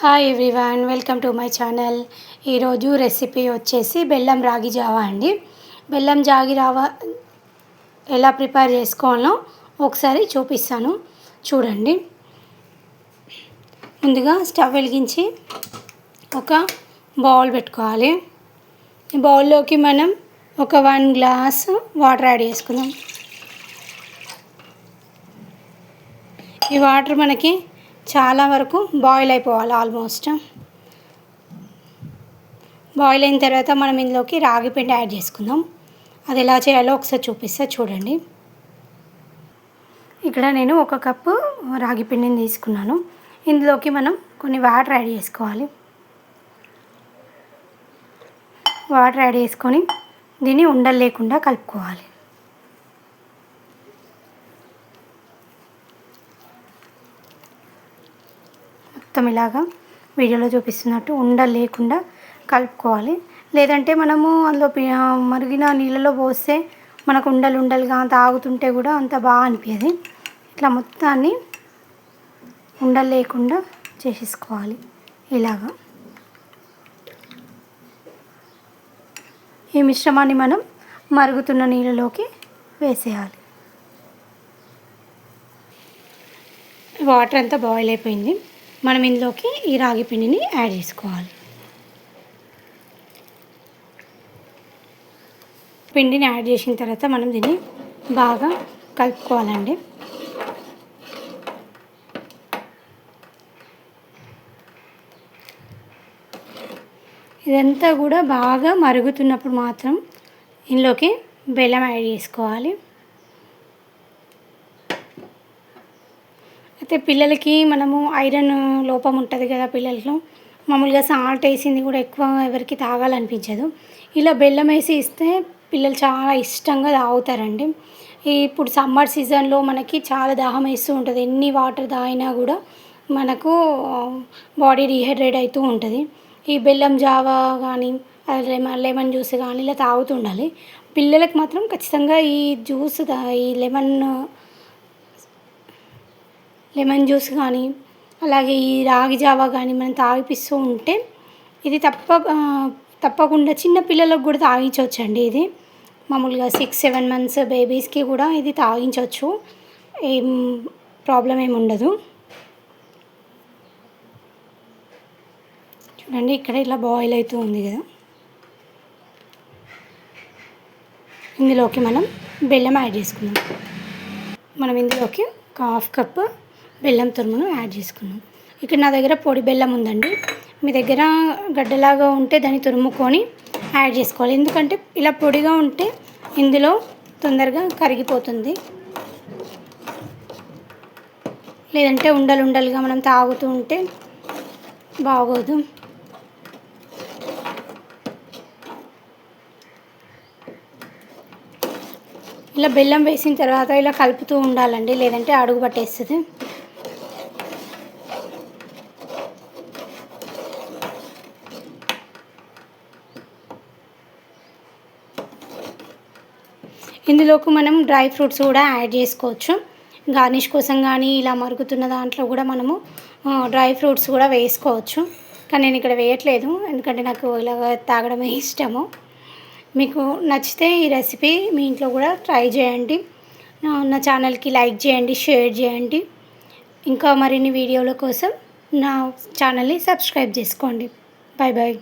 Hi everyone, welcome to my channel. ఈరోజు recipe వచ్చేసి బెల్లం రాగి జావా అండి. బెల్లం రాగి జావా ఎలా ప్రిపేర్ చేసుకోవాలో ఒకసారి చూపిస్తాను, చూడండి. ముందుగా స్టవ్ వెలిగించి ఒక బౌల్ పెట్టుకోవాలి. ఈ బౌల్లోకి మనం ఒక 1 గ్లాస్ వాటర్ యాడ్ చేసుకుందాం. ఈ వాటర్ మనకి చాలా వరకు బాయిల్ అయిపోవాలి. ఆల్మోస్ట్ బాయిల్ అయిన తర్వాత మనం ఇందులోకి రాగి పిండి యాడ్ చేసుకుందాం. అది ఎలా చేయాలో ఒకసారి చూపిస్తా, చూడండి. ఇక్కడ నేను 1 కప్పు రాగి పిండిని తీసుకున్నాను. ఇందులోకి మనం కొన్ని వాటర్ యాడ్ చేసుకోవాలి. వాటర్ యాడ్ చేసుకొని దీన్ని ఉండలు లేకుండా కలుపుకోవాలి. మొత్తం ఇలాగా వీడియోలో చూపిస్తున్నట్టు ఉండలు లేకుండా కలుపుకోవాలి. లేదంటే మనము అందులో మరిగిన నీళ్ళలో పోస్తే మనకు ఉండలుగా తాగుతుంటే కూడా అంత బాగా అనిపించదు. ఇట్లా మొత్తాన్ని ఉండలు లేకుండా చేసేసుకోవాలి. ఇలాగా ఈ మిశ్రమాన్ని మనం మరుగుతున్న నీళ్ళలోకి వేసేయాలి. వాటర్ అంతా బాయిల్ అయిపోయింది. మనం ఇందులోకి ఈ రాగి పిండిని యాడ్ చేసుకోవాలి. పిండిని యాడ్ చేసిన తర్వాత మనం దీన్ని బాగా కలుపుకోవాలండి. ఇదంతా కూడా బాగా మరుగుతున్నప్పుడు మాత్రం ఇందులోకి బెల్లం యాడ్ చేసుకోవాలి. అయితే పిల్లలకి మనము ఐరన్ లోపం ఉంటుంది కదా, పిల్లల్లో మామూలుగా సాల్ట్ వేసింది కూడా ఎక్కువ ఎవరికి తాగాలనిపించదు. ఇలా బెల్లం వేసి ఇస్తే పిల్లలు చాలా ఇష్టంగా తాగుతారండి. ఇప్పుడు సమ్మర్ సీజన్లో మనకి చాలా దాహం వేస్తూ ఉంటుంది. ఎన్ని వాటర్ తాగినా కూడా మనకు బాడీ డీహైడ్రేట్ అవుతూ ఉంటుంది. ఈ బెల్లం జావా కానీ లెమన్ జ్యూస్ కానీ ఇలా తాగుతూ ఉండాలి. పిల్లలకు మాత్రం ఖచ్చితంగా ఈ జ్యూస్ ఈ లెమన్ జ్యూస్ కానీ అలాగే ఈ రాగి జావా కానీ మనం తాగిపిస్తూ ఉంటే ఇది తప్పకుండా చిన్న పిల్లలకు కూడా తాగించవచ్చండి. ఇది మామూలుగా 6-7 months బేబీస్కి కూడా ఇది తాగించవచ్చు. ఏం ప్రాబ్లం ఏమి ఉండదు. చూడండి, ఇక్కడ ఇలా బాయిల్ అవుతూ ఉంది కదా. ఇందులోకి మనం బెల్లం యాడ్ చేసుకుందాం. మనం ఇందులోకి ఒక 1/2 కప్పు బెల్లం తురుమును యాడ్ చేసుకున్నాం. ఇక్కడ నా దగ్గర పొడి బెల్లం ఉందండి. మీ దగ్గర గడ్డలాగా ఉంటే దాన్ని తురుముకొని యాడ్ చేసుకోవాలి. ఎందుకంటే ఇలా పొడిగా ఉంటే ఇందులో తొందరగా కరిగిపోతుంది. లేదంటే ఉండలుగా మనం తాగుతూ ఉంటే బాగోదు. ఇలా బెల్లం వేసిన తర్వాత ఇలా కలుపుతూ ఉండాలండి, లేదంటే అడుగు పట్టేస్తుంది. ఇందులోకి మనం డ్రై ఫ్రూట్స్ కూడా యాడ్ చేసుకోవచ్చు. గార్నిష్ కోసం కానీ ఇలా మరుగుతున్న దాంట్లో కూడా మనము డ్రై ఫ్రూట్స్ కూడా వేసుకోవచ్చు. కానీ నేను ఇక్కడ వేయట్లేదు, ఎందుకంటే నాకు ఇలాగ తాగడమే ఇష్టము. మీకు నచ్చితే ఈ రెసిపీ మీ ఇంట్లో కూడా ట్రై చేయండి. నా ఛానల్కి లైక్ చేయండి, షేర్ చేయండి. ఇంకా మరిన్ని వీడియోల కోసం నా ఛానల్ని సబ్స్క్రైబ్ చేసుకోండి. Bye bye.